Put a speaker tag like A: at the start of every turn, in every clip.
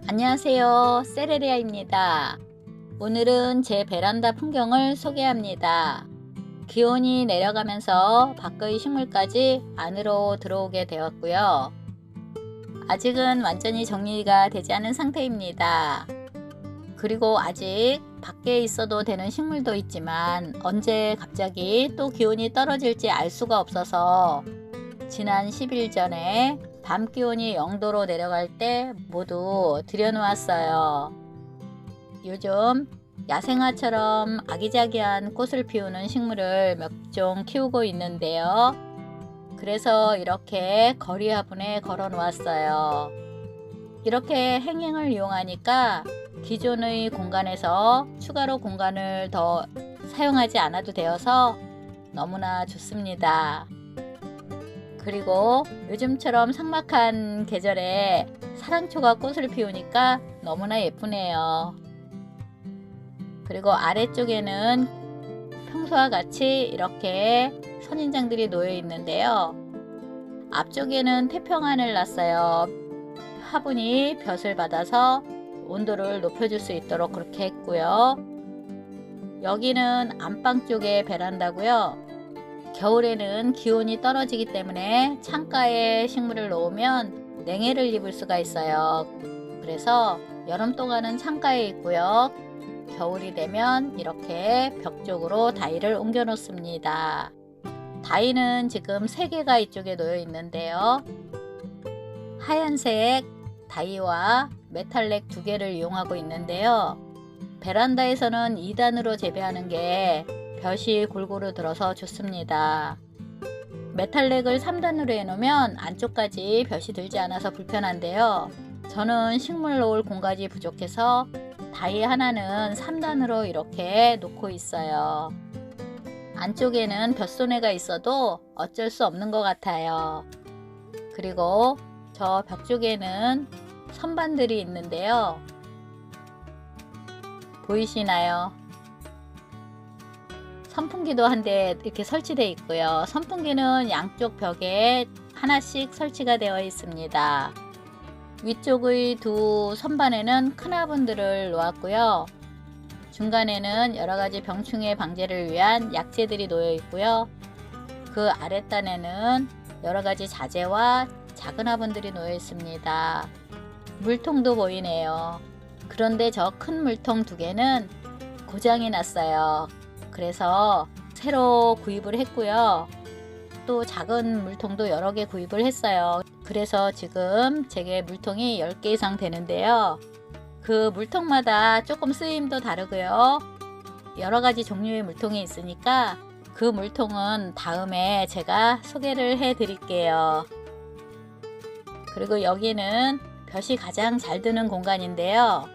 A: 안녕하세요. 세레리아입니다. 오늘은 제 베란다 풍경을 소개합니다. 기온이 내려가면서 밖의 식물까지 안으로 들어오게 되었고요. 아직은 완전히 정리가 되지 않은 상태입니다. 그리고 아직 밖에 있어도 되는 식물도 있지만 언제 갑자기 또 기온이 떨어질지 알 수가 없어서 지난 10일 전에 밤 기온이 0도로 내려갈 때 모두 들여놓았어요. 요즘 야생화처럼 아기자기한 꽃을 피우는 식물을 몇 종 키우고 있는데요. 그래서 이렇게 거리 화분에 걸어 놓았어요. 이렇게 행행을 이용하니까 기존의 공간에서 추가로 공간을 더 사용하지 않아도 되어서 너무나 좋습니다. 그리고 요즘처럼 삭막한 계절에 사랑초가 꽃을 피우니까 너무나 예쁘네요. 그리고 아래쪽에는 평소와 같이 이렇게 선인장들이 놓여 있는데요. 앞쪽에는 태평안을 놨어요. 화분이 볕을 받아서 온도를 높여줄 수 있도록 그렇게 했고요. 여기는 안방 쪽에 베란다고요. 겨울에는 기온이 떨어지기 때문에 창가에 식물을 놓으면 냉해를 입을 수가 있어요. 그래서 여름 동안은 창가에 있고요. 겨울이 되면 이렇게 벽 쪽으로 다이를 옮겨 놓습니다. 다이는 지금 3개가 이쪽에 놓여 있는데요. 하얀색 다이와 메탈렉 2개를 이용하고 있는데요. 베란다에서는 2단으로 재배하는 게 볕이 골고루 들어서 좋습니다. 메탈렉을 3단으로 해놓으면 안쪽까지 볕이 들지 않아서 불편한데요. 저는 식물 놓을 공간이 부족해서 다이 하나는 3단으로 이렇게 놓고 있어요. 안쪽에는 볕소내가 있어도 어쩔 수 없는 것 같아요. 그리고 저 벽 쪽에는 선반들이 있는데요. 보이시나요? 선풍기도 한 대 이렇게 설치되어 있고요. 선풍기는 양쪽 벽에 하나씩 설치가 되어 있습니다. 위쪽의 2 선반에는 큰 화분들을 놓았고요. 중간에는 여러가지 병충해 방제를 위한 약재들이 놓여 있고요. 그 아랫단에는 여러가지 자재와 작은 화분들이 놓여 있습니다. 물통도 보이네요. 그런데 저 큰 물통 2개는 고장이 났어요. 그래서 새로 구입을 했고요. 또 작은 물통도 여러 개 구입을 했어요. 그래서 지금 제게 물통이 10개 이상 되는데요. 그 물통마다 조금 쓰임도 다르고요. 여러 가지 종류의 물통이 있으니까 그 물통은 다음에 제가 소개를 해 드릴게요. 그리고 여기는 볕이 가장 잘 드는 공간인데요.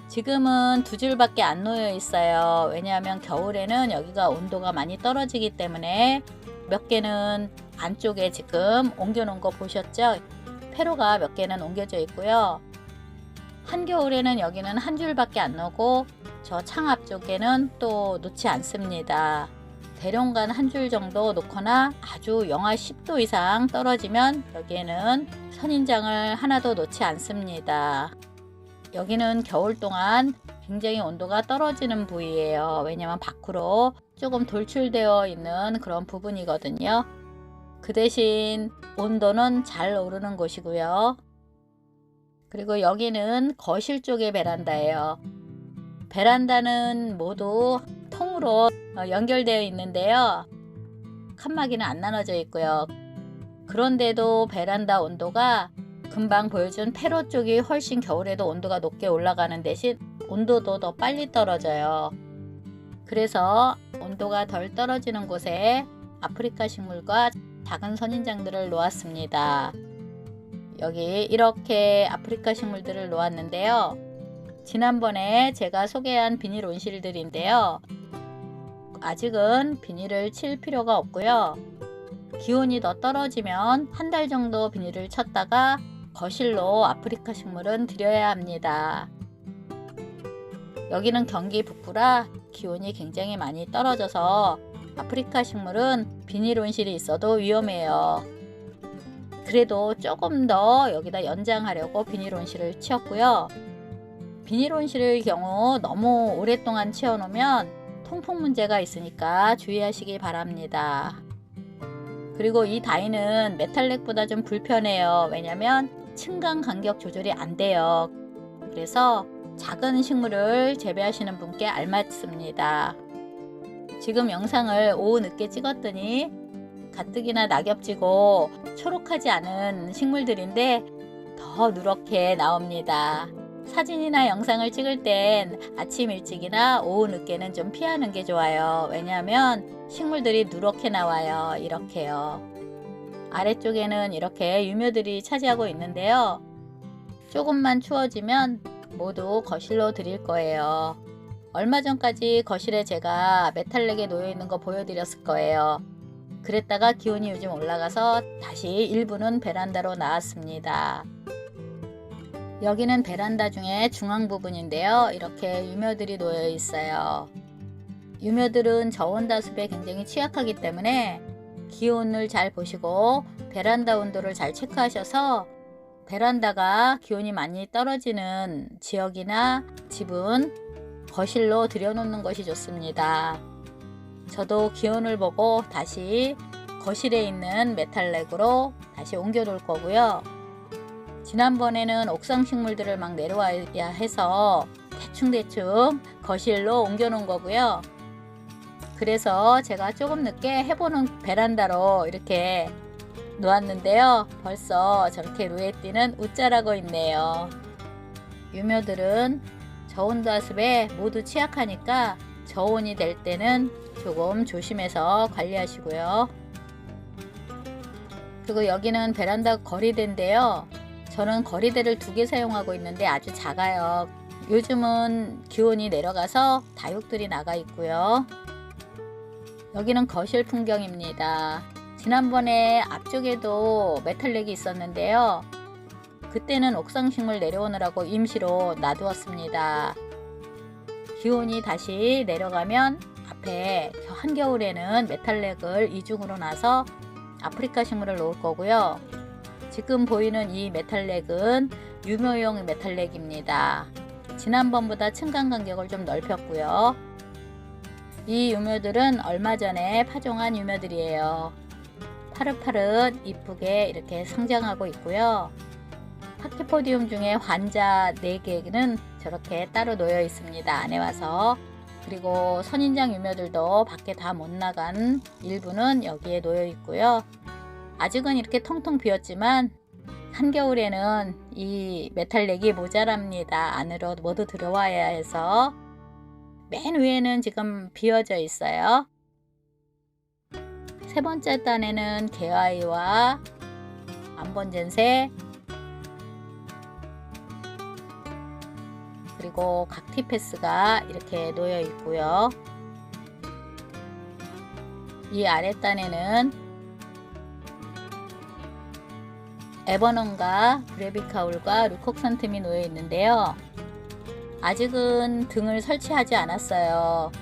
A: 지금은 2줄밖에 안 놓여 있어요. 왜냐하면 겨울에는 여기가 온도가 많이 떨어지기 때문에 몇 개는 안쪽에 지금 옮겨 놓은 거 보셨죠? 페로가 몇 개는 옮겨져 있고요. 한겨울에는 여기는 1줄밖에 안 놓고 저 창 앞쪽에는 또 놓지 않습니다. 대룡간 1줄 정도 놓거나 아주 영하 10도 이상 떨어지면 여기에는 선인장을 하나도 놓지 않습니다. 여기는 겨울 동안 굉장히 온도가 떨어지는 부위예요. 왜냐면 밖으로 조금 돌출되어 있는 그런 부분이거든요. 그 대신 온도는 잘 오르는 곳이고요. 그리고 여기는 거실 쪽의 베란다예요. 베란다는 모두 통으로 연결되어 있는데요. 칸막이는 안 나눠져 있고요. 그런데도 베란다 온도가 금방 보여준 페로 쪽이 훨씬 겨울에도 온도가 높게 올라가는 대신 온도도 더 빨리 떨어져요. 그래서 온도가 덜 떨어지는 곳에 아프리카 식물과 작은 선인장들을 놓았습니다. 여기 이렇게 아프리카 식물들을 놓았는데요. 지난번에 제가 소개한 비닐 온실들인데요. 아직은 비닐을 칠 필요가 없고요. 기온이 더 떨어지면 1달 정도 비닐을 쳤다가 거실로 아프리카 식물은 들여야 합니다. 여기는 경기 북부라 기온이 굉장히 많이 떨어져서 아프리카 식물은 비닐 온실이 있어도 위험해요. 그래도 조금 더 여기다 연장하려고 비닐 온실을 치웠고요. 비닐 온실의 경우 너무 오랫동안 치워놓으면 통풍 문제가 있으니까 주의하시기 바랍니다. 그리고 이 다이는 메탈렉보다 좀 불편해요. 왜냐면 층간 간격 조절이 안 돼요. 그래서 작은 식물을 재배하시는 분께 알맞습니다. 지금 영상을 오후 늦게 찍었더니 가뜩이나 낙엽지고 초록하지 않은 식물들인데 더 누렇게 나옵니다. 사진이나 영상을 찍을 땐 아침 일찍이나 오후 늦게는 좀 피하는 게 좋아요. 왜냐하면 식물들이 누렇게 나와요. 이렇게요. 아래쪽에는 이렇게 유묘들이 차지하고 있는데요. 조금만 추워지면 모두 거실로 드릴 거예요. 얼마 전까지 거실에 제가 메탈렉에 놓여 있는 거 보여드렸을 거예요. 그랬다가 기온이 요즘 올라가서 다시 일부는 베란다로 나왔습니다. 여기는 베란다 중에 중앙 부분인데요. 이렇게 유묘들이 놓여 있어요. 유묘들은 저온다습에 굉장히 취약하기 때문에 기온을 잘 보시고 베란다 온도를 잘 체크하셔서 베란다가 기온이 많이 떨어지는 지역이나 집은 거실로 들여놓는 것이 좋습니다. 저도 기온을 보고 다시 거실에 있는 메탈렉으로 다시 옮겨 놓을 거고요. 지난번에는 옥상 식물들을 막 내려와야 해서 대충 거실로 옮겨 놓은 거고요. 그래서 제가 조금 늦게 해보는 베란다로 이렇게 놓았는데요. 벌써 저렇게 루에 띄는 웃자라고 있네요. 유묘들은 저온다습에 모두 취약하니까 저온이 될 때는 조금 조심해서 관리하시고요. 그리고 여기는 베란다 거리대인데요. 저는 거리대를 2개 사용하고 있는데 아주 작아요. 요즘은 기온이 내려가서 다육들이 나가 있고요. 여기는 거실 풍경입니다. 지난번에 앞쪽에도 메탈렉이 있었는데요. 그때는 옥상식물 내려오느라고 임시로 놔두었습니다. 기온이 다시 내려가면 앞에 한겨울에는 메탈렉을 이중으로 놔서 아프리카 식물을 놓을 거고요. 지금 보이는 이 메탈렉은 유묘용 메탈렉입니다. 지난번보다 층간 간격을 좀 넓혔고요. 이 유묘들은 얼마 전에 파종한 유묘들이에요. 파릇파릇 이쁘게 이렇게 성장하고 있고요. 파키포디움 중에 환자 4개는 저렇게 따로 놓여 있습니다. 안에 와서. 그리고 선인장 유묘들도 밖에 다 못 나간 일부는 여기에 놓여 있고요. 아직은 이렇게 텅텅 비었지만 한겨울에는 이 메탈렉이 모자랍니다. 안으로 모두 들어와야 해서. 맨 위에는 지금 비어져 있어요. 세 번째 단에는 개와이와 암본젠세 그리고 각티페스가 이렇게 놓여 있고요. 이 아래 단에는 에버넌과 브레비카울과 루콕산틈이 놓여 있는데요. 아직은 등을 설치하지 않았어요.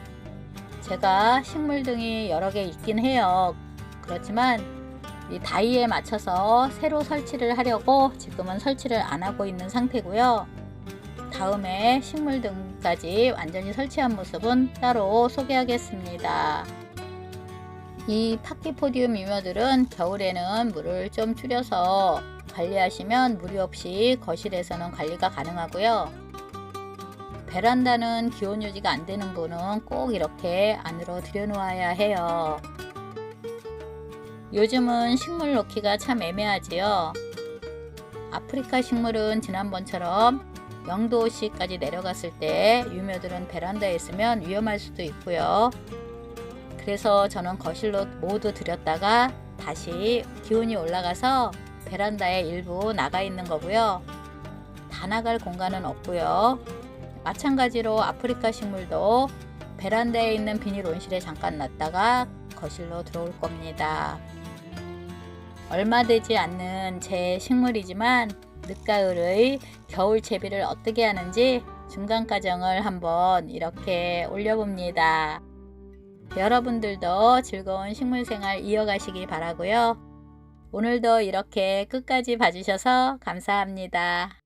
A: 제가 식물 등이 여러 개 있긴 해요. 그렇지만 이 다이에 맞춰서 새로 설치를 하려고 지금은 설치를 안 하고 있는 상태고요. 다음에 식물 등까지 완전히 설치한 모습은 따로 소개하겠습니다. 이 파키포디움 유묘들은 겨울에는 물을 좀 줄여서 관리하시면 무리 없이 거실에서는 관리가 가능하고요. 베란다는 기온 유지가 안 되는 분은 꼭 이렇게 안으로 들여놓아야 해요. 요즘은 식물 놓기가 참 애매하지요. 아프리카 식물은 지난번처럼 0도씨까지 내려갔을 때 유묘들은 베란다에 있으면 위험할 수도 있고요. 그래서 저는 거실로 모두 들였다가 다시 기온이 올라가서 베란다에 일부 나가 있는 거고요. 다 나갈 공간은 없고요. 마찬가지로 아프리카 식물도 베란다에 있는 비닐 온실에 잠깐 놨다가 거실로 들어올 겁니다. 얼마 되지 않는 제 식물이지만 늦가을의 겨울 채비를 어떻게 하는지 중간 과정을 한번 이렇게 올려봅니다. 여러분들도 즐거운 식물 생활 이어가시기 바라고요. 오늘도 이렇게 끝까지 봐주셔서 감사합니다.